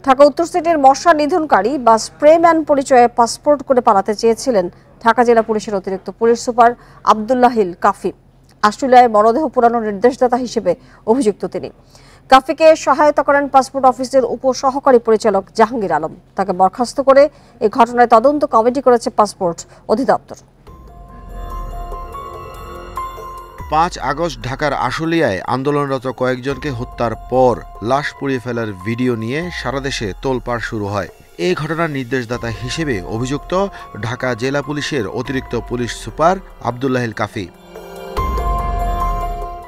ঢাকা উত্তর সিটির মশা নিধনকারী বা স্প্রেম্যান পরিচয়ে পাসপোর্ট করে পালাতে চেয়েছিলেন ঢাকা জেলা পুলিশের অতিরিক্ত পুলিশ সুপার আব্দুল্লাহিল কাফি। আশুলিয়ায় মরদেহ পোড়ানোর নির্দেশদাতা হিসেবে অভিযুক্ত তিনি। কাফিকে সহায়তা করেন পাসপোর্ট অফিসের উপসহকারী পরিচালক জাহাঙ্গীর আলম। তাকে বরখাস্ত করে এই ঘটনায় তদন্ত কমিটি করেছে পাসপোর্ট অধিদপ্তর। ৫ আগস্ট ঢাকার আশুলিয়ায় আন্দোলনরত কয়েকজনকে হত্যার পর লাশ পুড়িয়ে ফেলার ভিডিও নিয়ে সারা দেশে তোলপাড় শুরু হয়। এই ঘটনার নির্দেশদাতা হিসেবে অভিযুক্ত ঢাকা জেলা পুলিশের অতিরিক্ত পুলিশ সুপার আব্দুল্লাহিল কাফি।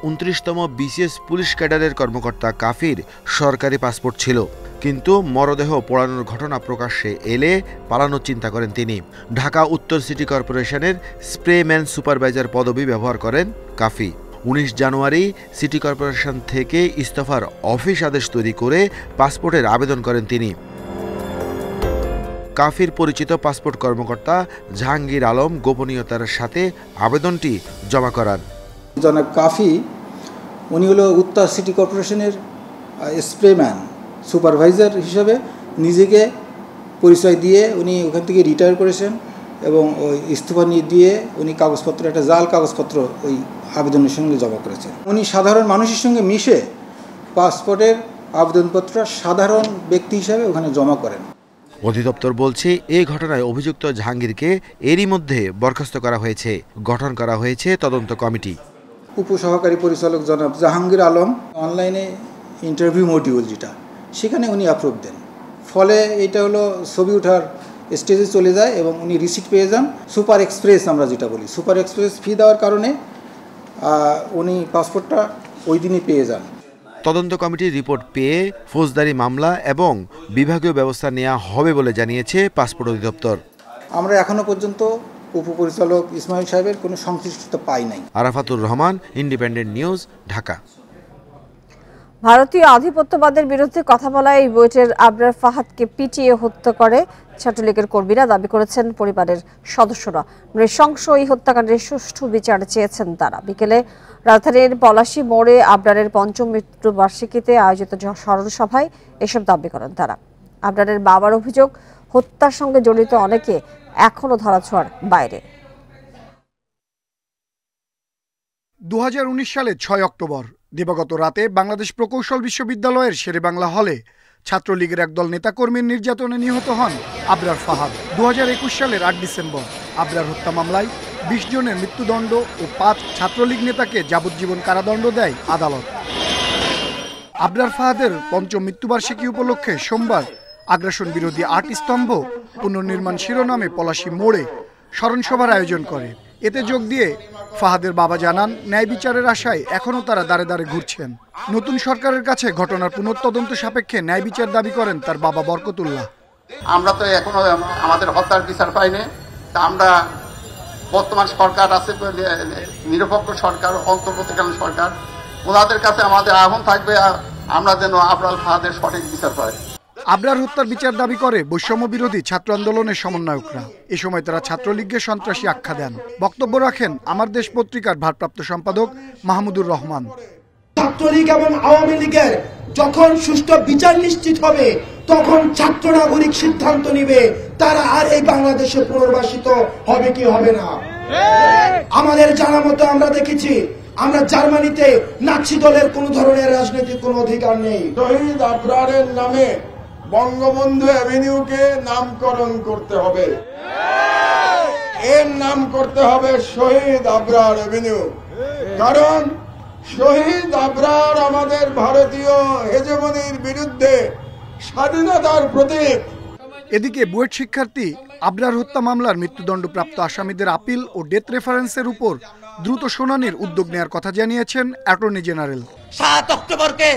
২৯তম বিসিএস পুলিশ ক্যাডারের কর্মকর্তা কাফির সরকারি পাসপোর্ট ছিল, কিন্তু মরদেহ পোড়ানোর ঘটনা প্রকাশ্যে এলে পালানোর চিন্তা করেন তিনি। ঢাকা উত্তর সিটি কর্পোরেশনের স্প্রেম্যান সুপারভাইজার পদবি ব্যবহার করেন কাফি। ১৯ জানুয়ারি সিটি কর্পোরেশন থেকে ইস্তফার অফিস আদেশ তৈরি করে পাসপোর্টের আবেদন করেন তিনি। কাফির পরিচিত পাসপোর্ট কর্মকর্তা জাহাঙ্গীর আলম গোপনীয়তার সাথে আবেদনটি জমা করান। জনাব কাফি উনি হলো উত্তর সিটি কর্পোরেশনের স্প্রেম্যান সুপারভাইজার হিসেবে নিজেকে পরিচয় দিয়ে উনি ওখান থেকে রিটায়ার করেছেন এবং ওই ইস্তফা দিয়ে উনি কাগজপত্র, একটা জাল কাগজপত্র ওই আবেদনের সঙ্গে জমা করেছেন। উনি সাধারণ মানুষের সঙ্গে মিশে পাসপোর্টের আবেদনপত্র সাধারণ ব্যক্তি হিসাবে ওখানে জমা করেন। অধিদপ্তর বলছে এই ঘটনায় অভিযুক্ত জাহাঙ্গীরকে এরই মধ্যে বরখাস্ত করা হয়েছে। গঠন করা হয়েছে তদন্ত কমিটি। উপসহকারী পরিচালক জনাব জাহাঙ্গীর আলম অনলাইনে ইন্টারভিউ মডিউল যেটা, সেখানে উনি অ্যাপ্রুভ দেন। ফলে এটা হলো ছবি ওঠার স্টেজে চলে যায় এবং উনি রিসিট পেয়ে যান। সুপার এক্সপ্রেস আমরা যেটা বলি, সুপার এক্সপ্রেস ফি দেওয়ার কারণে উনি পাসপোর্টটা ওই দিনই পেয়ে যান। তদন্ত কমিটির রিপোর্ট পেয়ে ফৌজদারি মামলা এবং বিভাগীয় ব্যবস্থা নেওয়া হবে বলে জানিয়েছে পাসপোর্ট অধিদপ্তর। আমরা এখনো পর্যন্ত উপপরিচালক ইসমাইল সাহেবের কোনো সংশ্লিষ্টতা পাই নাই। Arafatur Rahman, independent news, Dhaka. ভারতীয় আধিপত্যবাদের বিরুদ্ধে কথা বলায় এই বুয়েটের আবরার ফাহাদকে পিটিয়ে হত্যা করে ছাত্রলীগের কর্মীরা, দাবি করেছেন পরিবারের সদস্যরা। নৃশংস এই হত্যাকাণ্ডের সুষ্ঠু বিচার চেয়েছেন তারা। বিকেলে রাজধানীর পলাশী মোড়ে আবরারের পঞ্চম মৃত্যুবার্ষিকীতে আয়োজিত স্মরণ সভায় এসব দাবি করেন তারা। আবরারের বাবার অভিযোগ, হত্যার সঙ্গে জড়িত অনেকে এখনো ধরাছোঁয়ার বাইরে। ২০১৯ সালে ৬ অক্টোবর দিবাগত রাতে বাংলাদেশ প্রকৌশল বিশ্ববিদ্যালয়ের শেরেবাংলা হলে ছাত্রলীগের একদল নেতাকর্মীর নির্যাতনে নিহত হন আবরার ফাহাদ। ২০২১ সালের ৮ ডিসেম্বর আবরার হত্যা মামলায় ২০ জনের মৃত্যুদণ্ড ও ৫ ছাত্রলীগ নেতাকে যাবজ্জীবন কারাদণ্ড দেয় আদালত। আবরার ফাহাদের পঞ্চম মৃত্যুবার্ষিকী উপলক্ষে সোমবার আগ্রাসন বিরোধী ৮ স্তম্ভ পুনর্নির্মাণ শিরোনামে পলাশী মোড়ে স্মরণসভার আয়োজন করে। এতে যোগ দিয়ে ফাহাদের বাবা জানান, ন্যায় বিচারের আশায় এখনও তারা দাঁড়ে দাঁড়ে ঘুরছেন। নতুন সরকারের কাছে ঘটনার পুনঃতদন্ত সাপেক্ষে ন্যায় বিচার দাবি করেন তার বাবা বরকতুল্লাহ। আমরা তো এখনো আমাদের হত্যার বিচার পাইনি। তা আমরা বর্তমান সরকার আছে, নিরপেক্ষ সরকার, অন্তর্বর্তীকালীন সরকার, ওনাদের কাছে আমাদের আহ্বান থাকবে আমরা যেন আবরার ফাহাদের সঠিক বিচার পাই। আবরার হত্যার বিচার দাবি করে বৈষম্য বিরোধী ছাত্র আন্দোলনের সমন্বয়করা। এ সময় তারা ছাত্রলীগকে সন্ত্রাসী আখ্যা দেন। বক্তব্য রাখেন আমার দেশ পত্রিকার ভারপ্রাপ্ত সম্পাদক মাহমুদুর রহমান। ছাত্রলীগ এবং আওয়ামী লীগের যখন সুষ্ঠু বিচার নিশ্চিত হবে, তখন ছাত্র নাগরিক সিদ্ধান্ত নিবে তারা আর এই বাংলাদেশে পুনর্বাসিত হবে কি হবে না। আমাদের জানা মতো আমরা দেখেছি, আমরা জার্মানিতে নাৎসি দলের কোন ধরনের রাজনৈতিক কোন অধিকার নেই। শহীদ আবরারের নামে বঙ্গবন্ধু অ্যাভিনিউকে নামকরণ করতে হবে, এর নাম করতে হবে শহীদ আবরার অ্যাভিনিউ। কারণ শহীদ আবরার আমাদের ভারতীয় হেজেমনির বিরুদ্ধে স্বাধীনতার প্রতীক। এদিকে বুয়েট শিক্ষার্থী আবরার হত্যা মামলার মৃত্যুদণ্ডপ্রাপ্ত আসামিদের আপিল ও ডেথ রেফারেন্সের উপর দ্রুত শুনানির উদ্যোগ নেওয়ার কথা জানিয়েছেন অ্যাটর্নি জেনারেল। ৭ অক্টোবরকে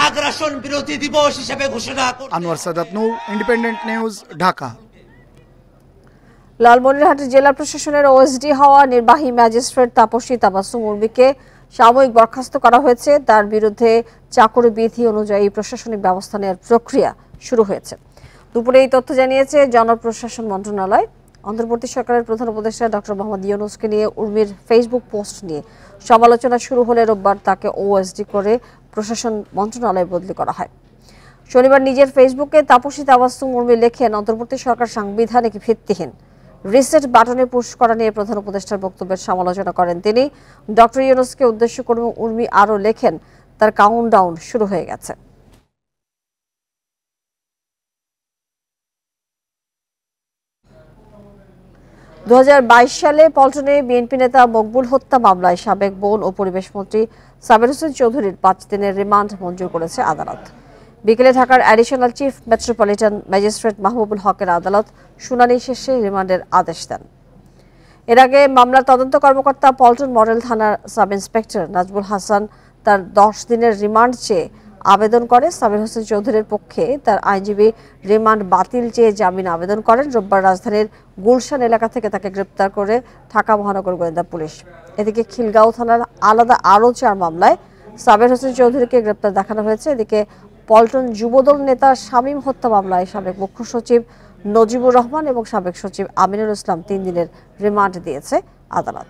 আগ্রাসন বিরোধী দিবস হিসেবে ঘোষণা করুন। আনোয়ার সাদাত নূর, ইন্ডিপেন্ডেন্ট নিউজ, ঢাকা। লালমনিরহাটের জেলা প্রশাসনের ওএসডি হওয়া নির্বাহী ম্যাজিস্ট্রেট তাপসী তাবাসসুম উর্মিকে সাময়িক বরখাস্ত করা হয়েছে। তার বিরুদ্ধে চাকরি বিধি অনুযায়ী প্রশাসনিক ব্যবস্থা নেওয়ার প্রক্রিয়া শুরু হয়েছে। দুপুরে এই তথ্য জানিয়েছে জনপ্রশাসন মন্ত্রণালয়। অন্তর্বর্তী সরকারের প্রধান উপদেষ্টা ডক্টর মোহাম্মদ ইউনূসকে নিয়ে উর্মির ফেসবুক পোস্ট নিয়ে সমালোচনা শুরু হলে রোববার তাকে ওএসডি করে প্রশাসন মন্ত্রণালয়ে বদলি করা হয়। শনিবার নিজের ফেসবুকে তাপসী তাবাসসুম উর্মি লেখেন, অন্তর্বর্তী সরকার সাংবিধানিক ভিত্তিহীন। রিসেট বাটনে পুশ করা নিয়ে প্রধান উপদেষ্টার বক্তব্যের সমালোচনা করেন তিনি। ডক্টর ইউনূসকে উদ্দেশ্য করে উর্মি আরও লেখেন, তার কাউন্টডাউন শুরু হয়ে গেছে। দু সালে পল্টনে বিএনপি নেতা মকবুল হত্যা মামলায় সাবেক বন ও পরিবেশ মন্ত্রী সাবের হোসেন চৌধুরীর 5 দিনের রিমান্ড মঞ্জুর করেছে আদালত। বিকেলে ঢাকার additional chief metropolitan magistrate Mahbubul হকের আদালত শুনানি শেষে রিমান্ডের আদেশ দেন। এর আগে মামলার তদন্ত কর্মকর্তা পল্টন মডেল থানার সাব ইন্সপেক্টর নাজবুল হাসান তার 10 দিনের রিমান্ড চেয়ে আবেদন করে। সাবের হোসেন চৌধুরীর পক্ষে তার আইনজীবী রিমান্ড বাতিল চেয়ে জামিন আবেদন করেন। রোববার রাজধানীর গুলশান এলাকা থেকে তাকে গ্রেপ্তার করে ঢাকা মহানগর গোয়েন্দা পুলিশ। এদিকে খিলগাঁও থানার আলাদা আরও 4 মামলায় সাবের হোসেন চৌধুরীকে গ্রেপ্তার দেখানো হয়েছে। এদিকে পল্টন যুবদল নেতা শামীম হত্যা মামলায় সাবেক মুখ্য সচিব নজিবুর রহমান এবং সাবেক সচিব আমিনুল ইসলাম 3 দিনের রিমান্ড দিয়েছে আদালত।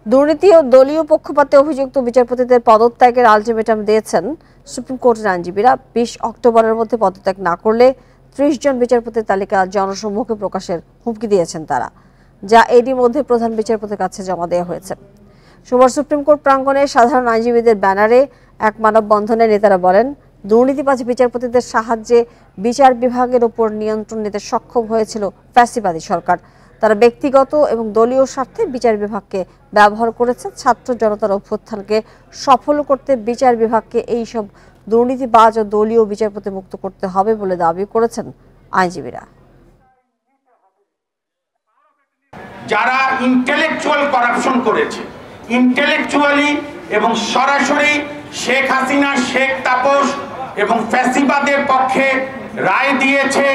দুর্নীতি ও দলীয় পক্ষপাতে অভিযুক্ত বিচারপতিদের পদত্যাগের আলটিমেটাম দিয়েছেন সুপ্রিম কোর্টের আইনজীবীরা। 20 অক্টোবরের মধ্যে পদত্যাগ না করলে 30 জন বিচারপতির তালিকা জনসম্মুখে প্রকাশের হুমকি দিয়েছেন তারা, যা এরই মধ্যে প্রধান বিচারপতির কাছে জমা দেওয়া হয়েছে। সোমবার সুপ্রিম কোর্ট প্রাঙ্গণে সাধারণ আইনজীবীদের ব্যানারে এক মানববন্ধনে নেতারা বলেন, দুর্নীতিবাজ বিচারপতিদের সাহায্যে বিচার বিভাগের উপর নিয়ন্ত্রণ নিতে সক্ষম হয়েছিল ফ্যাসিবাদী সরকার। তারা ব্যক্তিগত এবং দলীয় স্বার্থে বিচার বিভাগকে ব্যবহার করেছে। ছাত্র জনতার অভ্যুত্থানকে সফল করতে বিচার বিভাগকে এইসব দুর্নীতিবাজ ও দলীয় বিচারপতি মুক্ত করতে হবে বলে দাবি করেছেন আইনজীবীরা। যারা ইন্টেলেকচুয়াল করাপশন করেছে, ইন্টেলেকচুয়ালি এবং সরাসরি শেখ হাসিনা, শেখ তাপস এবং ফ্যাসিবাদের পক্ষে রায় দিয়েছে,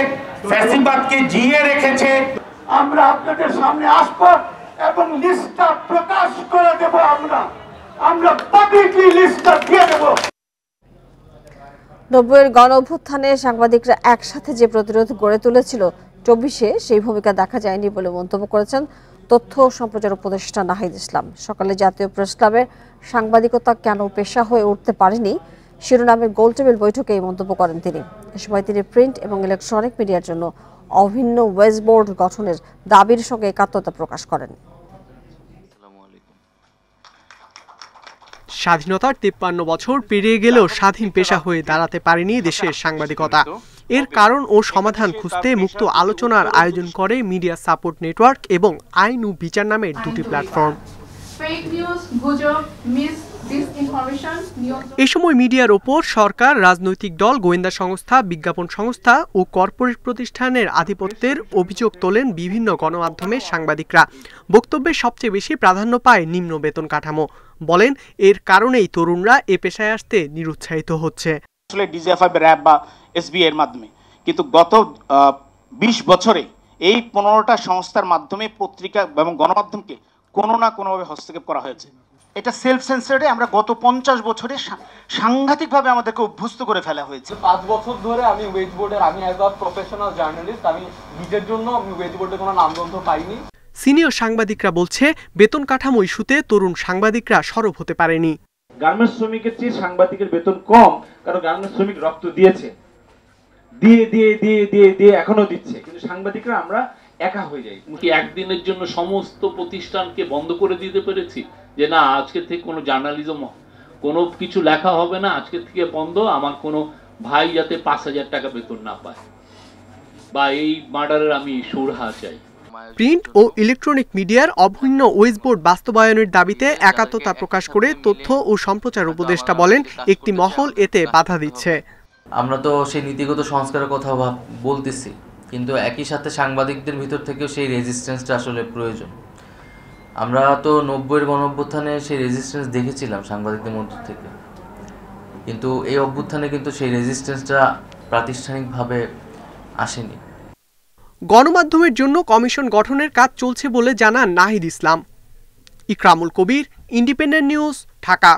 ফ্যাসিবাদকে জিয়ে রেখেছে, আমরা আপনাদের সামনে আসব এবং লিস্টটা প্রকাশ করে দেব। আমরা পাবলিকলি লিস্টটা দিয়ে দেব। 90-এর গণ অভ্যুত্থানে সাংবাদিকরা একসাথে যে প্রতিরোধ গড়ে তুলেছিল, 24-এ সেই ভূমিকা দেখা যায়নি বলে মন্তব্য করেছেন তথ্য ও সম্প্রচার উপদেষ্টা নাহিদ ইসলাম। সকালে জাতীয় প্রেস ক্লাবে সাংবাদিকতা কেন পেশা হয়ে উঠতে পারেনি শিরোনামের গোলটেবিল বৈঠকে এই মন্তব্য করেন তিনি। এ সময় তিনি প্রিন্ট এবং ইলেকট্রনিক মিডিয়ার জন্য অভিন্ন ওয়েজ বোর্ড গঠনের দাবির সঙ্গে একাত্মতা প্রকাশ করেন। স্বাধীনতার 53 বছর পেরিয়ে গেলেও স্বাধীন পেশা হয়ে দাঁড়াতে পারেনি দেশের সাংবাদিকতা। এর কারণ ও সমাধান খুঁজতে মুক্ত আলোচনার আয়োজন করে মিডিয়া সাপোর্ট নেটওয়ার্ক এবং আইন ও বিচার নামের 2টি প্ল্যাটফর্ম। এ সময় মিডিয়ার ওপর সরকার, রাজনৈতিক দল, গোয়েন্দা সংস্থা, বিজ্ঞাপন সংস্থা ও কর্পোরেট প্রতিষ্ঠানের আধিপত্যের অভিযোগ তোলেন বিভিন্ন গণমাধ্যমের সাংবাদিকরা। বক্তব্যে সবচেয়ে বেশি প্রাধান্য পায় নিম্ন বেতন কাঠামো। বলেন, এর কারণেই তরুণরা এ পেশায় আসতে নিরুৎসাহিত হচ্ছে। আসলে ডিজিএফআই, র‍্যাব বা এসবি এর মাধ্যমে, কিন্তু গত 20 বছরে এই 15টা সংস্থার মাধ্যমে পত্রিকা এবং গণমাধ্যমকে কোনো না কোনোভাবে হস্তক্ষেপ করা হয়েছে। এটা সেলফ সেন্সারে আমরা গত 50 বছরে সাংঘাতিকভাবে আমাদেরকে অভ্যস্ত করে ফেলা হয়েছে। 5 বছর ধরে আমি ওয়েজ বোর্ডের, আমি অ্যাজ আ প্রফেশনাল জার্নালিস্ট, আমি নিজের জন্য আমি ওয়েজ বোর্ডে কোনো নামগন্ধ পাইনি। সিনিয়র সাংবাদিকরা বলছে, বেতন কাঠামো ইস্যুতে তরুণ সাংবাদিকরা সরব হতে পারেনি। গার্মেন্টস শ্রমিকের চেয়ে সাংবাদিকের বেতন কম, কারণ গার্মেন্টস শ্রমিক রক্ত দিয়েছে, দিয়ে দিয়ে দিয়ে দিয়ে দিয়ে এখনো দিচ্ছে, কিন্তু সাংবাদিকরা আমরা একা হয়ে যাই। কি একদিনের জন্য সমস্ত প্রতিষ্ঠানকে বন্ধ করে দিতে পেরেছি যে না, আজকে থেকে কোনো জার্নালিজম, কোনো কিছু লেখা হবে না, আজকে থেকে বন্ধ, আমার কোনো ভাই যাতে 5000 টাকা বেতন না পায়, বা এই মার্ডারের আমি সুরাহা চাই। প্রিন্ট ও ইলেকট্রনিক মিডিয়ার অভিন্ন ওয়েজ বোর্ড বাস্তবায়নের দাবিতে একাত্মতা প্রকাশ করে তথ্য ও সম্প্রচার উপদেষ্টা বলেন, একটি মহল এতে বাধা দিচ্ছে। আমরা তো সেই নীতিগত সংস্কারের কথা বলতেছি, কিন্তু একই সাথে সাংবাদিকদের ভিতর থেকেও সেই রেজিস্ট্যান্সটা আসলে প্রয়োজন। আমরা তো 90-এর গণঅভ্যুত্থানে সেই রেজিস্ট্যান্স দেখেছিলাম সাংবাদিকদের মধ্য থেকে, কিন্তু এই অভ্যুত্থানে কিন্তু সেই রেজিস্ট্যান্সটা প্রাতিষ্ঠানিকভাবে আসেনি। গণমাধ্যমের জন্য কমিশন গঠনের কাজ চলছে বলে জানান নাহিদ ইসলাম। ইকরামুল কবির, ইন্ডিপেন্ডেন্ট নিউজ, ঢাকা।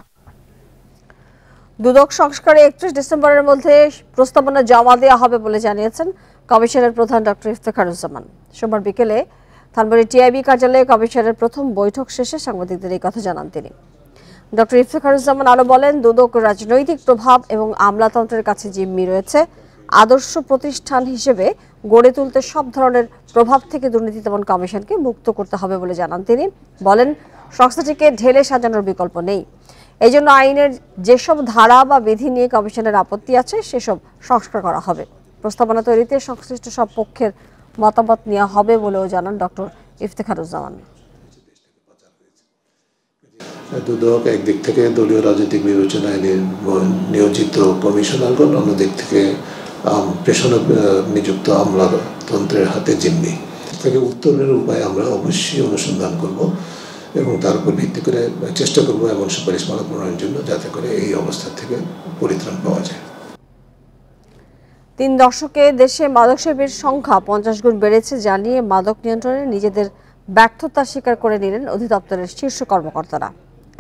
দুদক সংস্কারে 31 ডিসেম্বরের মধ্যে প্রস্তাবনা জমা দেওয়া হবে বলে জানিয়েছেন কমিশনের প্রধান ডক্টর ইফতেখারুজ্জামান। সোমবার বিকেলে ধানমন্ডি টিআইবি কার্যালয়ে কমিশনের প্রথম বৈঠক শেষে সাংবাদিকদের এই কথা জানান তিনি। ডক্টর ইফতেখারুজ্জামান আরো বলেন, দুদক রাজনৈতিক প্রভাব এবং আমলাতন্ত্রের কাছে জিম্মি রয়েছে। আদর্শ প্রতিষ্ঠান হিসেবে গড়ে তুলতে সব ধরনের প্রভাব থেকে দুর্নীতি দমন কমিশনকে মুক্ত করতে হবে বলে জানান তিনি। বলেন, সংস্থাটিকে ঢেলে সাজানোর বিকল্প নেই। এই জন্য আইনের যেসব ধারা বা বিধি নিয়ে কমিশনের আপত্তি আছে সেসব সংস্কার করা হবে। প্রস্তাবনা তৈরিতে সংশ্লিষ্ট সব পক্ষের মতামত নেওয়া হবে বলেও জানান ডক্টর ইফতেখারুজ্জামান। দুদক একদিক থেকে দলীয় রাজনৈতিক বিবেচনায় নিয়োজিত কমিশনারগণ, অন্য দিক থেকে পেশানো নিযুক্ত আমলাতন্ত্রের হাতে জিম্মি। থেকে উত্তরের উপায় আমরা অবশ্যই অনুসন্ধান করব এবং তার উপর ভিত্তি করে চেষ্টা করব এমন সুপারিশমালা প্রণয়নের জন্য, যাতে করে এই অবস্থা থেকে পরিত্রাণ পাওয়া যায়। 3 দশকে দেশে মাদক সেবীর সংখ্যা 50 গুণ বেড়েছে জানিয়ে মাদক নিয়ন্ত্রণে নিজেদের ব্যর্থতা স্বীকার করে নিলেন অধিদপ্তরের শীর্ষ কর্মকর্তারা।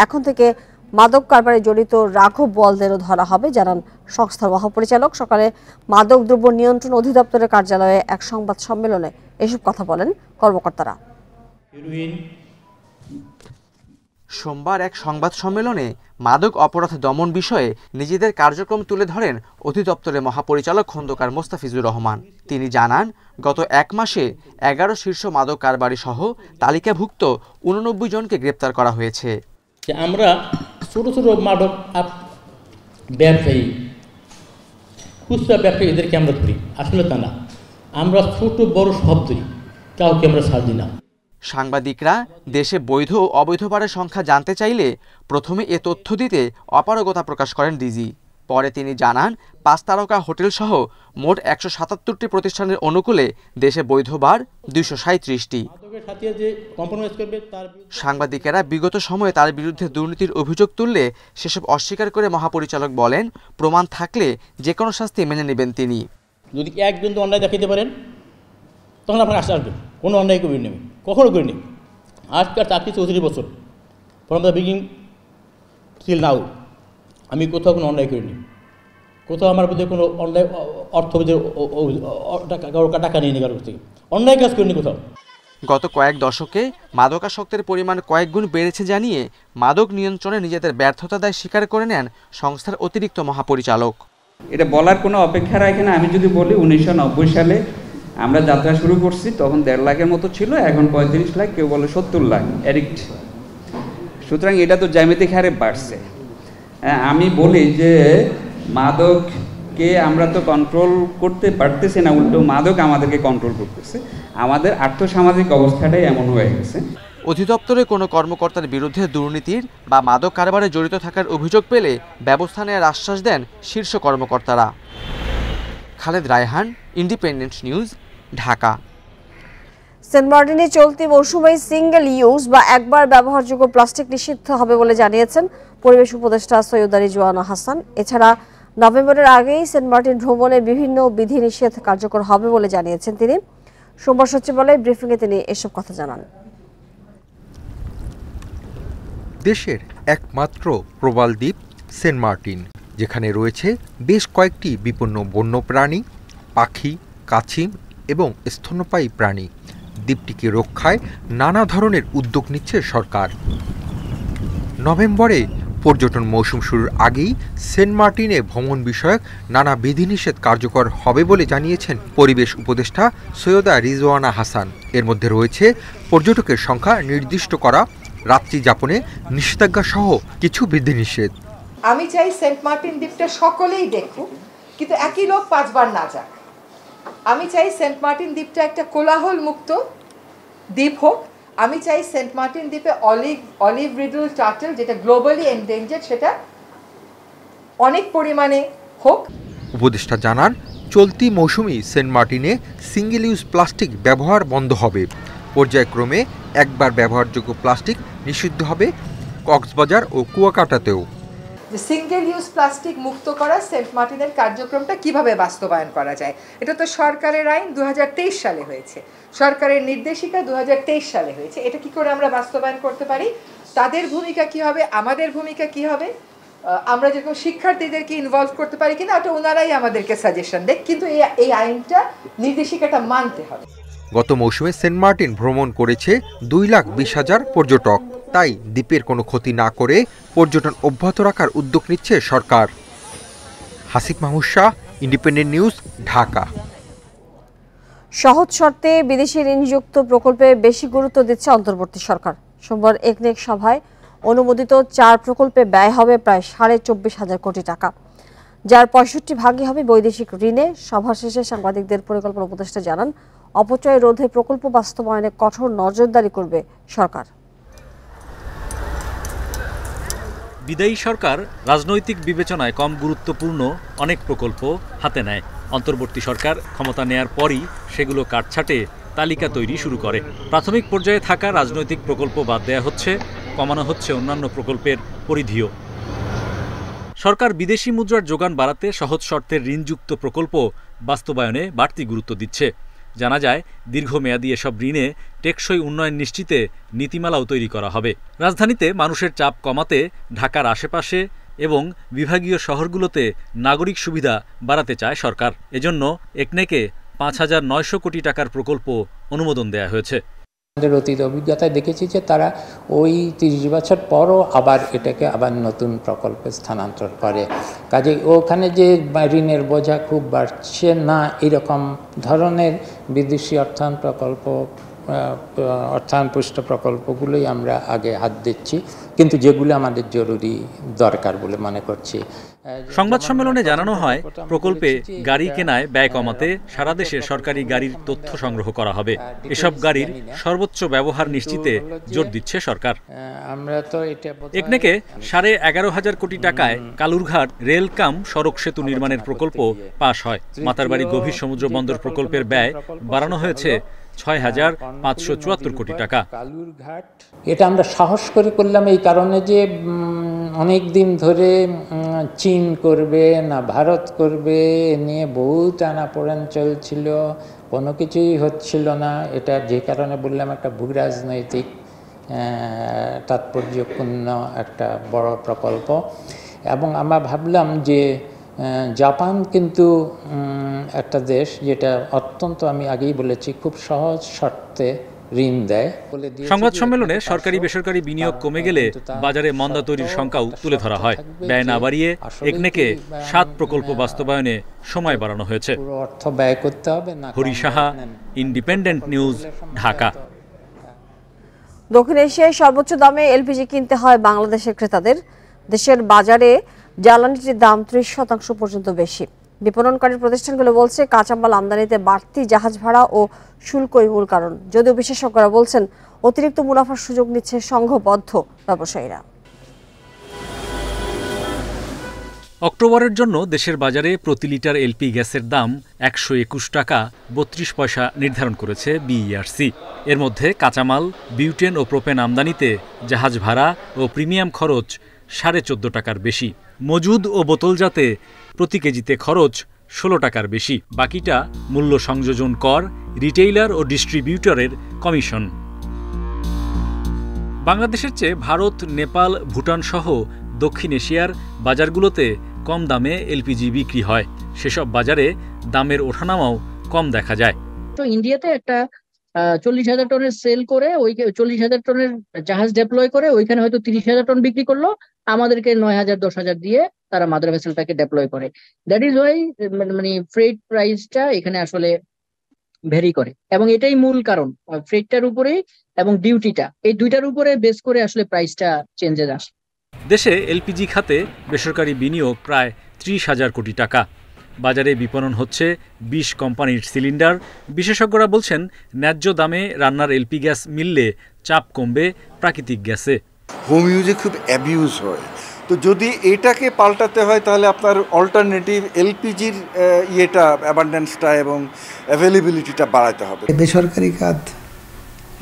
এখন থেকে মাদক কারবারে জড়িত রাঘব বোয়ালদেরও ধরা হবে জানান সংস্থার মহাপরিচালক। সকালে মাদক দ্রব্য নিয়ন্ত্রণ অধিদপ্তরের কার্যালয়ে এক সংবাদ সম্মেলনে এসব কথা বলেন কর্মকর্তারা। সোমবার এক সংবাদ সম্মেলনে মাদক অপরাধ দমন বিষয়ে নিজেদের কার্যক্রম তুলে ধরেন অধিদপ্তরের মহাপরিচালক খন্দকার মোস্তাফিজুর রহমান। তিনি জানান, গত 1 মাসে 11 শীর্ষ মাদক কারবারি সহ তালিকাভুক্ত 89 জনকে গ্রেপ্তার করা হয়েছে। আমরা ছোট ছোট মাদক ব্যবসায়ী, খুচরা ব্যবসায়ী, এদেরকে আমরা ধরি, আসলে তা না। আমরা ছোট বড় সব ধরি, কাউকে আমরা ছাড় দিই না। সাংবাদিকরা দেশে বৈধ ও অবৈধ বারের সংখ্যা জানতে চাইলে প্রথমে এ তথ্য দিতে অপারগতা প্রকাশ করেন ডিজি। পরে তিনি জানান, 5 তারকা হোটেল সহ মোট 177টি প্রতিষ্ঠানের অনুকূলে দেশে বৈধ বার 237টি। সাংবাদিকেরা বিগত সময়ে তার বিরুদ্ধে দুর্নীতির অভিযোগ তুললে সেসব অস্বীকার করে মহাপরিচালক বলেন, প্রমাণ থাকলে যে কোনো শাস্তি মেনে নেবেন তিনি। যদি এক বিন্দু অন্যায় দেখাতে পারেন তখন আপনার আশা আসবেন, কোনো অন্যায় করি নেবে, কখনো করিনি। আজকাল 34 বছর from the beginning till now আমি কোথাও কোনো অন্যায় করিনি। কোথাও আমার মধ্যে কোনো অন্যায় অর্থ টাকা নিয়ে কারোর থেকে অন্যায় কাজ করিনি কোথাও। গত কয়েক দশকে মাদকাসক্তের পরিমাণ কয়েক গুণ বেড়েছে জানিয়ে মাদক নিয়ন্ত্রণে নিজেদের ব্যর্থতা দায় স্বীকার করে নেন সংস্থার অতিরিক্ত মহাপরিচালক। এটা বলার কোনো অপেক্ষা রাখে না। আমি যদি বলি 1990 সালে আমরা যাত্রা শুরু করছি, তখন 1.5 লাখের মতো ছিল, এখন 35 লাখ, কেউ বলে 70 লাখ অ্যাডিক্ট। সুতরাং এটা তো জ্যামিতিক হারে বাড়ছে। আমি বলি যে মাদককে আমরা তো কন্ট্রোল করতে পারতেছি না, উল্টো মাদক আমাদেরকে কন্ট্রোল করতেছে। আমাদের আর্থসামাজিক অবস্থাটাই এমন হয়ে গেছে। অধিদপ্তরে কোনো কর্মকর্তার বিরুদ্ধে দুর্নীতির বা মাদক কারবারে জড়িত থাকার অভিযোগ পেলে ব্যবস্থা নেওয়ার আশ্বাস দেন শীর্ষ কর্মকর্তারা। Khaled Raihan, independent news, Dhaka. Saint মার্টিনে চলতি মৌসুমে সিঙ্গেল ইউজ বা একবার ব্যবহারযোগ্য প্লাস্টিক নিষিদ্ধ হবে বলে জানিয়েছেন পরিবেশ উপদেষ্টা সৈয়দা রিজওয়ানা হাসান। এছাড়া নভেম্বরের আগেই সেন্ট মার্টিন ভ্রমণে বিভিন্ন বিধিনিষেধ কার্যকর হবে বলে জানিয়েছেন তিনি। সোমবার সচিবালয় ব্রিফিংয়ে তিনি এসব কথা জানান। দেশের একমাত্র প্রবাল দ্বীপ সেন্ট মার্টিন, যেখানে রয়েছে বেশ কয়েকটি বিপন্ন বন্যপ্রাণী, পাখি, কাছিম এবং স্তন্যপায়ী প্রাণী। দ্বীপটিকে রক্ষায় নানা ধরনের উদ্যোগ নিচ্ছে সরকার। নভেম্বরে পর্যটন মৌসুম শুরুর আগেই সেন্ট মার্টিনে ভ্রমণ বিষয়ক নানা বিধিনিষেধ কার্যকর হবে বলে জানিয়েছেন পরিবেশ উপদেষ্টা সৈয়দা রিজওয়ানা হাসান। এর মধ্যে রয়েছে পর্যটকের সংখ্যা নির্দিষ্ট করা, রাত্রি যাপনে নিষেধাজ্ঞা সহ কিছু বিধিনিষেধ। আমি চাই সেন্ট মার্টিন দ্বীপটা সকলেই দেখুক, কিন্তু একই লোক 5 বার না যাক। আমি চাই সেন্ট মার্টিন দ্বীপটা একটা কোলাহল মুক্ত দ্বীপ হোক। আমি চাই সেন্ট মার্টিন দ্বীপে অলিভ রিডল টার্টল, যেটা গ্লোবালি এন্ডেঞ্জার্ড, সেটা অনেক পরিমাণে হোক। উপদেষ্টা জানান, চলতি মৌসুমে সেন্ট মার্টিনে সিঙ্গেল ইউজ প্লাস্টিক ব্যবহার বন্ধ হবে। পর্যায়ক্রমে একবার ব্যবহারযোগ্য প্লাস্টিক নিষিদ্ধ হবে কক্সবাজার ও কুয়াকাটাতেও। যে সিঙ্গেল ইউজ প্লাস্টিক মুক্ত করা সেন্ট মার্টিনের কার্যক্রমটা কিভাবে বাস্তবায়ন করা যায়, এটা তো সরকারের আইন 2023 সালে হয়েছে, সরকারের নির্দেশিকা 2023 সালে হয়েছে। এটা কি করে আমরা বাস্তবায়ন করতে পারি, তাদের ভূমিকা কি হবে, আমাদের ভূমিকা কি হবে, আমরা যেরকম শিক্ষার্থীদেরকে ইনভলভ করতে পারি কিনা, ওটা ওনারাই আমাদেরকে সাজেশন দেয়, কিন্তু এই আইনটা নির্দেশিকাটা মানতে হবে। গত মৌসুমে সেন্ট মার্টিন ভ্রমণ করেছে 2,20,000 পর্যটক। তাই দ্বীপের কোনো ক্ষতি না করে পর্যটন অব্যাহত রাখার উদ্যোগ নিচ্ছে সরকার। Hasib Mahmud Shah, Independent news, Dhaka. সহজ শর্তে বিদেশি ঋণযুক্ত প্রকল্পে বেশি গুরুত্ব দিচ্ছে অন্তর্বর্তী সরকার। সোমবার একনেক সভায় অনুমোদিত 4 প্রকল্পে ব্যয় হবে প্রায় 24,500 কোটি টাকা, যার 65 ভাগই হবে বৈদেশিক ঋণে। সভা শেষে সাংবাদিকদের পরিকল্পনা উপদেষ্টা জানান, অপচয় রোধে প্রকল্প বাস্তবায়নে কঠোর নজরদারি করবে সরকার। বিদায়ী সরকার রাজনৈতিক বিবেচনায় কম গুরুত্বপূর্ণ অনেক প্রকল্প হাতে নেয়। অন্তর্বর্তী সরকার ক্ষমতা নেয়ার পরই সেগুলো কাটছাঁটে তালিকা তৈরি শুরু করে। প্রাথমিক পর্যায়ে থাকা রাজনৈতিক প্রকল্প বাদ দেয়া হচ্ছে, কমানো হচ্ছে অন্যান্য প্রকল্পের পরিধিও। সরকার বিদেশি মুদ্রার যোগান বাড়াতে সহজ শর্তের ঋণযুক্ত প্রকল্প বাস্তবায়নে বাড়তি গুরুত্ব দিচ্ছে। জানা যায়, দীর্ঘমেয়াদী এসব ঋণে টেকসই উন্নয়ন নিশ্চিতে নীতিমালাও তৈরি করা হবে। রাজধানীতে মানুষের চাপ কমাতে ঢাকার আশেপাশে এবং বিভাগীয় শহরগুলোতে নাগরিক সুবিধা বাড়াতে চায় সরকার। এজন্য একনেকে 5,900 কোটি টাকার প্রকল্প অনুমোদন দেয়া হয়েছে। আমাদের অতীত অভিজ্ঞতায় দেখেছি যে তারা ওই 30 বছর পরও আবার এটাকে আবার নতুন প্রকল্পে স্থানান্তর করে। কাজে ওখানে যে ঋণের বোঝা খুব বাড়ছে না, এরকম ধরনের বিদেশি অর্থায়ন প্রকল্প, অর্থায়ন পুষ্ট প্রকল্পগুলোই আমরা আগে হাত দিচ্ছি, কিন্তু যেগুলো আমাদের জরুরি দরকার বলে মনে করছি। সংবাদ সম্মেলনে জানানো হয়, প্রকল্পে গাড়ি কেনায় ব্যয় কমাতে সারা দেশে সরকারি গাড়ির তথ্য সংগ্রহ করা হবে। এসব গাড়ির সর্বোচ্চ ব্যবহার নিশ্চিতে জোর দিচ্ছে সরকার। একনেকে 11,500 কোটি টাকায় কালুরঘাট রেল কাম সড়ক সেতু নির্মাণের প্রকল্প পাশ হয়। মাতারবাড়ি গভীর সমুদ্র বন্দর প্রকল্পের ব্যয় বাড়ানো হয়েছে 6,574 কোটি টাকা। এটা আমরা সাহস করে করলাম এই কারণে যে অনেক দিন ধরে চীন করবে না ভারত করবে নিয়ে বহু টানাপোড়েন চলছিল, কোনো কিছুই হচ্ছিল না। এটা যে কারণে বললাম একটা ভূরাজনৈতিক তাৎপর্যপূর্ণ একটা বড় প্রকল্প। এবং আমরা ভাবলাম যে জাপান কিন্তু একটা দেশ যেটা অত্যন্ত, আমি আগেই বলেছি, খুব সহজ শর্তে ঋণ দেয়। সংবাদ সম্মেলনে সরকারি বেসরকারি বিনিয়োগ কমে গেলে বাজারে মন্দা তৈরির শঙ্কাও তুলে ধরা হয়। ব্যয় না বাড়িয়ে একনেকে 7 প্রকল্প বাস্তবায়নে সময় বাড়ানো হয়েছে। অর্থ ব্যয় করতে হবে না। Hari Saha, Independent news, Dhaka. দক্ষিণ এশিয়ায় সর্বোচ্চ দামে এলপিজি কিনতে হয় বাংলাদেশের ক্রেতাদের। দেশের বাজারে জ্বালানির দাম 30% পর্যন্ত বেশি। বিপণনকারী প্রতিষ্ঠানগুলো বলছে, কাঁচামাল আমদানিতে বাড়তি জাহাজ ভাড়া ও শুল্কই মূল কারণ। যদিও বিশেষজ্ঞরা বলছেন, অতিরিক্ত মুনাফার সুযোগ নিচ্ছে সংঘবদ্ধ ব্যবসায়ীরা। অক্টোবরের জন্য দেশের বাজারে প্রতি লিটার এলপি গ্যাসের দাম 121 টাকা 32 পয়সা নির্ধারণ করেছে বিইআরসি। এর মধ্যে কাঁচামাল, বিউটেন ও প্রোপেন আমদানিতে জাহাজ ভাড়া ও প্রিমিয়াম খরচ 14.5 টাকার বেশি। মজুদ ও বোতলজাতে প্রতি কেজিতে খরচ 16 টাকার বেশি। বাকিটা মূল্য সংযোজন কর, রিটেইলার ও ডিস্ট্রিবিউটরের কমিশন। বাংলাদেশের চেয়ে ভারত, নেপাল, ভুটান সহ দক্ষিণ এশিয়ার বাজারগুলোতে কম দামে এলপিজি বিক্রি হয়। সেসব বাজারে দামের ওঠানামাও কম দেখা যায়। তো ইন্ডিয়াতে একটা 40,000 টনের সেল করে, ওই 40,000 টনের জাহাজ ডেপ্লয় করে ওইখানে হয়তো 30,000 টন বিক্রি করলো, আমাদেরকে 9,000 10,000 দিয়ে তারা মাদার ভেসেলটাকে ডেপ্লয় করে। দ্যাট ইজ ওয়াই মানে ফ্রেট প্রাইসটা এখানে আসলে ভ্যারি করে, এবং এটাই মূল কারণ। ফ্রেটটার উপরে এবং ডিউটিটা, এই দুইটার উপরে বেস করে আসলে প্রাইসটা চেঞ্জেস আসে। দেশে এলপিজি খাতে বেসরকারি বিনিয়োগ প্রায় 30,000 কোটি টাকা। বাজারে বিপণন হচ্ছে 20 কোম্পানির সিলিন্ডার। বিশেষজ্ঞরা বলছেন, ন্যায্য দামে রান্নার এলপি গ্যাস মিললে চাপ কমবে প্রাকৃতিক গ্যাসে। হোম ইউজে খুব অ্যাবিউজ হয়, তো যদি এটাকে পাল্টাতে হয় তাহলে আপনার অল্টারনেটিভ এলপিজির অ্যাবান্ডেন্সটা এবং অ্যাভেলেবিলিটিটা বাড়াতে হবে। বেসরকারি খাত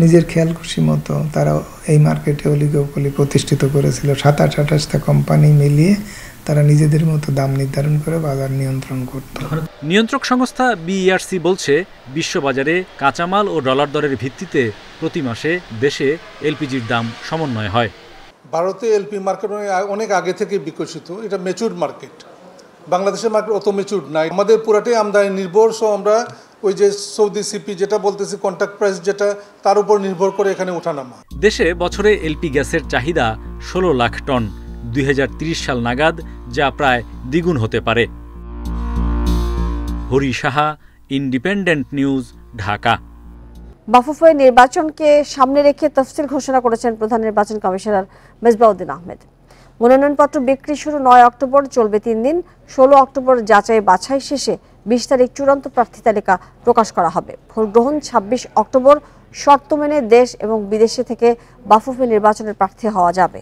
নিজের খেয়াল খুশি মতো তারা এই মার্কেটে অলিগোপলি প্রতিষ্ঠিত করেছিল। 27-28টা কোম্পানি মিলিয়ে তারা নিজেদের মতো দাম নির্ধারণ করে বাজার নিয়ন্ত্রণ করত। নিয়ন্ত্রক সংস্থা বিইআরসি বলছে, বিশ্ববাজারে কাঁচামাল ও ডলার দরের ভিত্তিতে প্রতি মাসে দেশে এলপিজির দাম সমন্বয় হয়। ভারতে এলপি মার্কেট অনেক আগে থেকে বিকশিত, এটা ম্যাচুরড মার্কেট। বাংলাদেশের মার্কেট অত ম্যাচুরড নাই, আমাদের পুরাটাই আমদানি নির্ভর। সো আমরা ওই যে সৌদি সিপি যেটা বলতেছি কন্ট্রাক্ট প্রাইস যেটা তার উপর নির্ভর করে এখানে ওঠানামা। দেশে বছরে এলপি গ্যাসের চাহিদা 16 লাখ টন 2030 সাল নাগাদ, যা প্রায় দ্বিগুণ হতে পারে। Hari Saha, Independent news, Dhaka. বাফুফে নির্বাচনকে সামনে রেখে তফসিল ঘোষণা করেছেন প্রধান নির্বাচন কমিশনার মেজবাউদ্দিন আহমেদ। মনোনয়নপত্র বিক্রি শুরু 9 অক্টোবর, চলবে 3 দিন। 16 অক্টোবর যাচাই বাছাই শেষে 20 তারিখ চূড়ান্ত প্রার্থী তালিকা প্রকাশ করা হবে। ভোট গ্রহণ 26 অক্টোবর। শর্ত মেনে দেশ এবং বিদেশে থেকে বাফুফে নির্বাচনের প্রার্থী হওয়া যাবে।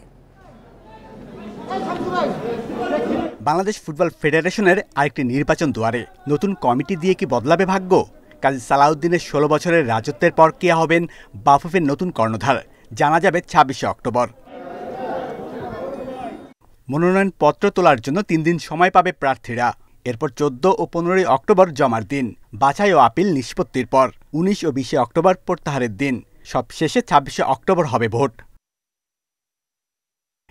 বাংলাদেশ ফুটবল ফেডারেশনের আরেকটি নির্বাচন দুয়ারে। নতুন কমিটি দিয়ে কি বদলাবে ভাগ্য? কাজী সালাউদ্দিনের 16 বছরের রাজত্বের পর কে হবেন বাফুফের নতুন কর্ণধার, জানা যাবে 26 অক্টোবর। মনোনয়নপত্র তোলার জন্য 3 দিন সময় পাবে প্রার্থীরা। এরপর 14 ও 15 অক্টোবর জমার দিন, বাছাই ও আপিল নিষ্পত্তির পর 19 ও 20 অক্টোবর প্রত্যাহারের দিন। সব শেষে 26 অক্টোবর হবে ভোট।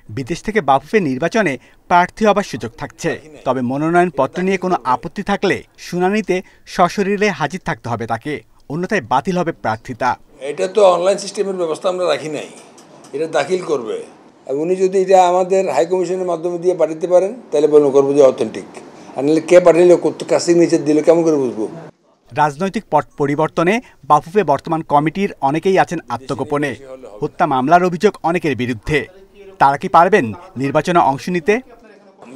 বিদেশ থেকে বাফুফে নির্বাচনে প্রার্থী হবার সুযোগ থাকছে, তবে মনোনয়নপত্র নিয়ে কোনো আপত্তি থাকলে শুনানিতে সশরীরে হাজির থাকতে হবে তাকে, অন্যথায় বাতিল হবে প্রার্থিতা। এটা তো অনলাইন সিস্টেমের ব্যবস্থা আমরা রাখি নাই, এটা দাখিল করবে। উনি যদি এটা আমাদের হাই কমিশনের মাধ্যমে দিয়ে পাঠাতে পারেন তাহলে মনে করবো যে অথেন্টিক, আর নাহলে কে পাঠাইলে কত কাছে নিচে দিলে কেমন করে বুঝবো? রাজনৈতিক পট পরিবর্তনে বাফুফে বর্তমান কমিটির অনেকেই আছেন আত্মগোপনে। হত্যা মামলার অভিযোগ অনেকের বিরুদ্ধে। তারা কি পারবেন নির্বাচনে অংশ নিতে?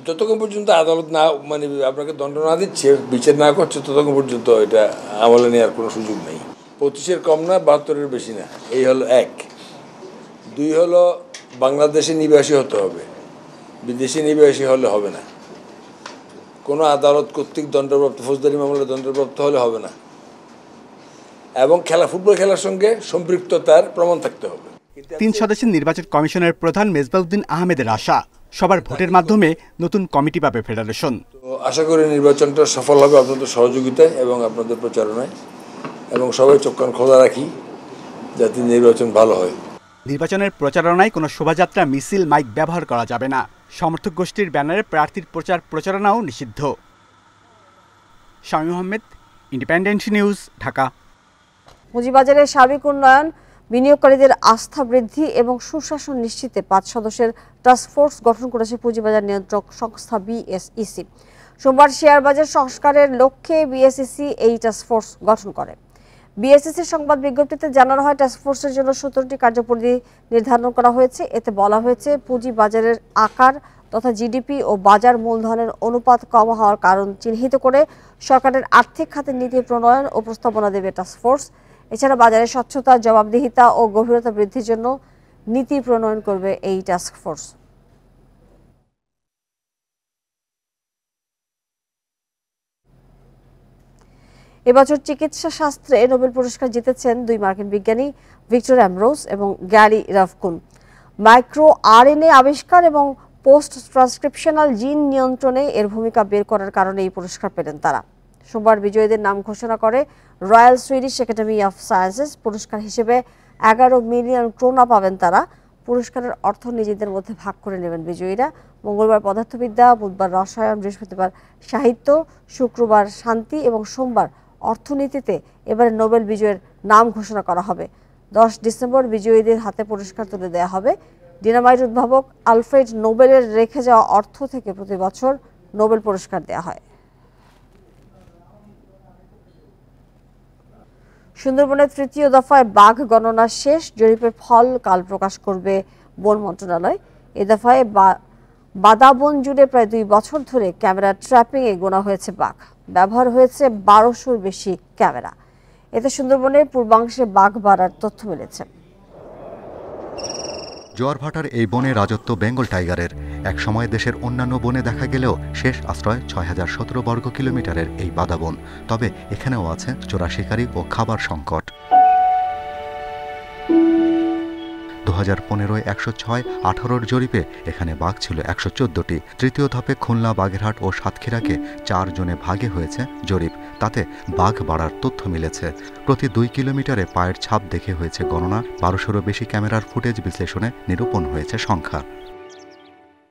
যতক্ষণ পর্যন্ত আদালত না মানে আপনাকে দণ্ড না দিচ্ছে, বিচার না করছে, ততক্ষণ পর্যন্ত এটা আমলে নেওয়ার কোনো সুযোগ নেই। 25-এর কম না, 72-এর বেশি না, এই হলো 1। 2 হলো বাংলাদেশে নিবাসী হতে হবে, বিদেশি নিবাসী হলে হবে না। কোনো আদালত কর্তৃক দণ্ডপ্রাপ্ত, ফৌজদারি মামলায় দণ্ডপ্রাপ্ত হলে হবে না। এবং ফুটবল খেলার সঙ্গে সম্পৃক্ততার প্রমাণ থাকতে হবে। 3 সদস্যের নির্বাচন কমিশনের প্রধান মেজবাউদ্দিন আহমেদের আশা, সবার ভোটের মাধ্যমে নতুন কমিটি পাবে ফেডারেশন। আশা করি নির্বাচনটা সফল হবে আপনাদের সহযোগিতায় এবং আপনাদের প্রচারণায়, এবং সবাই চোখ কান খোলা রাখি যাতে নির্বাচন ভালো হয়। নির্বাচনের প্রচারণায় কোনো শোভাযাত্রা, মিছিল, মাইক ব্যবহার করা যাবে না। সমর্থক গোষ্ঠীর ব্যানারে প্রার্থীর প্রচারণাও নিষিদ্ধ। Shamim Ahmed, Independent news, Dhaka. পুঁজিবাজারের সার্বিক উন্নয়ন, বিনিয়োগকারীদের আস্থা বৃদ্ধি এবং সুশাসন নিশ্চিতে 5 সদস্যের টাস্কফোর্স গঠন করেছে পুঁজিবাজার নিয়ন্ত্রক সংস্থা বিএসইসি। সোমবার শেয়ার বাজার সংস্কারের লক্ষ্যে বিএসইসি এই টাস্কফোর্স গঠন করে। বিএসইসির সংবাদ বিজ্ঞপ্তিতে জানানো হয়, টাস্কফোর্সের জন্য 17টি কার্যপরিধি নির্ধারণ করা হয়েছে। এতে বলা হয়েছে, পুঁজি বাজারের আকার তথা জিডিপি ও বাজার মূলধনের অনুপাত কম হওয়ার কারণ চিহ্নিত করে সরকারের আর্থিক খাতের নীতি প্রণয়ন ও প্রস্তাবনা দেবে টাস্কফোর্স। এছাড়া বাজারের স্বচ্ছতা, জবাবদিহিতা ও গভীরতা বৃদ্ধির জন্য নীতি প্রণয়ন করবে এই টাস্কফোর্স। এবছর চিকিৎসা শাস্ত্রে নোবেল পুরস্কার জিতেছেন 2 মার্কিন বিজ্ঞানী, ভিক্টর অ্যামব্রোস এবং গ্যারি রাফকুন। মাইক্রো আরএনএ আবিষ্কার এবং পোস্ট ট্রান্সক্রিপশনাল জিন নিয়ন্ত্রণে এর ভূমিকা বের করার কারণে এই পুরস্কার পেলেন তারা। সোমবার বিজয়ীদের নাম ঘোষণা করে royal Swedish academy of sciences. পুরস্কার হিসেবে 11 মিলিয়ন ক্রোনা পাবেন তারা। পুরস্কারের অর্থ নিজেদের মধ্যে ভাগ করে নেবেন বিজয়ীরা। মঙ্গলবার পদার্থবিদ্যা, বুধবার রসায়ন, বৃহস্পতিবার সাহিত্য, শুক্রবার শান্তি এবং সোমবার অর্থনীতিতে এবারে নোবেল বিজয়ের নাম ঘোষণা করা হবে। 10 ডিসেম্বর বিজয়ীদের হাতে পুরস্কার তুলে দেওয়া হবে। ডিনামাইট উদ্ভাবক আলফ্রেড নোবেলের রেখে যাওয়া অর্থ থেকে প্রতি বছর নোবেল পুরস্কার দেওয়া হয়। সুন্দরবনের 3য় দফায় বাঘ গণনা শেষ। জরিপের ফল কাল প্রকাশ করবে বন মন্ত্রণালয়। এ দফায় বাদাবন জুড়ে প্রায় 2 বছর ধরে ক্যামেরা ট্র্যাপিংয়ে গোনা হয়েছে বাঘ। ব্যবহার হয়েছে 1200-র বেশি ক্যামেরা। এতে সুন্দরবনের পূর্বাংশে বাঘ বাড়ার তথ্য মিলেছে। জোয়ারভাটার এই বনে রাজত্ব বেঙ্গল টাইগারের। এক সময় দেশের অন্যান্য বনে দেখা গেলেও শেষ আশ্রয় 6017 বর্গ কিলোমিটারের এই বাদাবন। তবে এখানেও আছে চোরা শিকারি ও খাবার সংকট। 2015-য় 106, 18-র জরিপে এখানে বাঘ ছিল 114টি। তৃতীয় ধাপে খুলনা, বাগেরহাট ও সাতক্ষীরাকে 4 জোনে ভাগে হয়েছে জরিপ। তাতে বাঘ বাড়ার তথ্য মিলেছে। প্রতি 2 কিলোমিটারে পায়ের ছাপ দেখে হয়েছে গণনা। 1200-রও বেশি ক্যামেরার ফুটেজ বিশ্লেষণে নিরূপণ হয়েছে সংখ্যা।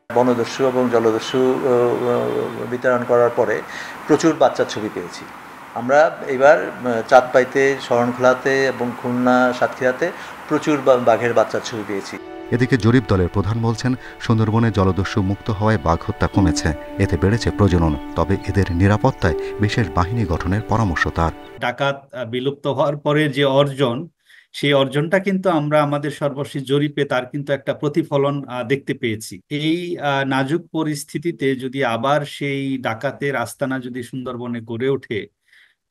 বনদস্যু এবং জলদস্যু বিতরণ করার পরে প্রচুর বাচ্চার ছবি পেয়েছি। আমরা এবার চাঁদপাইতে, শরণখোলাতে এবং খুলনা, সাতক্ষীরাতে প্রচুর বাঘের বাচ্চার ছবি পেয়েছি। এদিকে জরিপ দলের প্রধান বলছেন, সুন্দরবনে জলদস্যু মুক্ত হওয়ায় বাঘ হত্যা কমেছে, এতে বেড়েছে প্রজনন। তবে এদের নিরাপত্তায় বিশেষ বাহিনী গঠনের পরামর্শ তার। ডাকাত বিলুপ্ত হওয়ার পরে যে অর্জন, সেই অর্জনটা কিন্তু আমরা আমাদের সর্বশেষ জরিপে তার কিন্তু একটা প্রতিফলন দেখতে পেয়েছি। এই নাজুক পরিস্থিতিতে যদি আবার সেই ডাকাতের আস্তানা যদি সুন্দরবনে গড়ে ওঠে,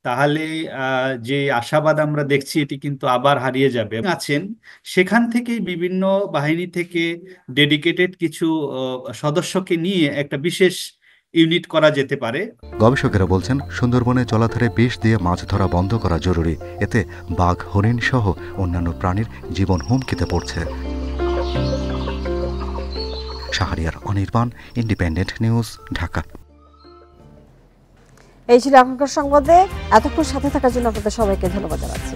তাহলে যে আশাবাদ আমরা দেখছি এটি কিন্তু আবার হারিয়ে যাবে। আছেন সেখান থেকে বিভিন্ন বাহিনী থেকে ডেডিকেটেড কিছু সদস্যকে নিয়ে একটা বিশেষ ইউনিট করা যেতে পারে। গবেষকেরা বলছেন, সুন্দরবনে জলাধারে বিষ দিয়ে মাছ ধরা বন্ধ করা জরুরি। এতে বাঘ, হরিণ সহ অন্যান্য প্রাণীর জীবন হুমকিতে পড়ছে। Shahriar Anirban, independent news, Dhaka. এই ছিল এখনকার সংবাদে। এতক্ষণ সাথে থাকার জন্য আপনাদের সবাইকে ধন্যবাদ জানাচ্ছি।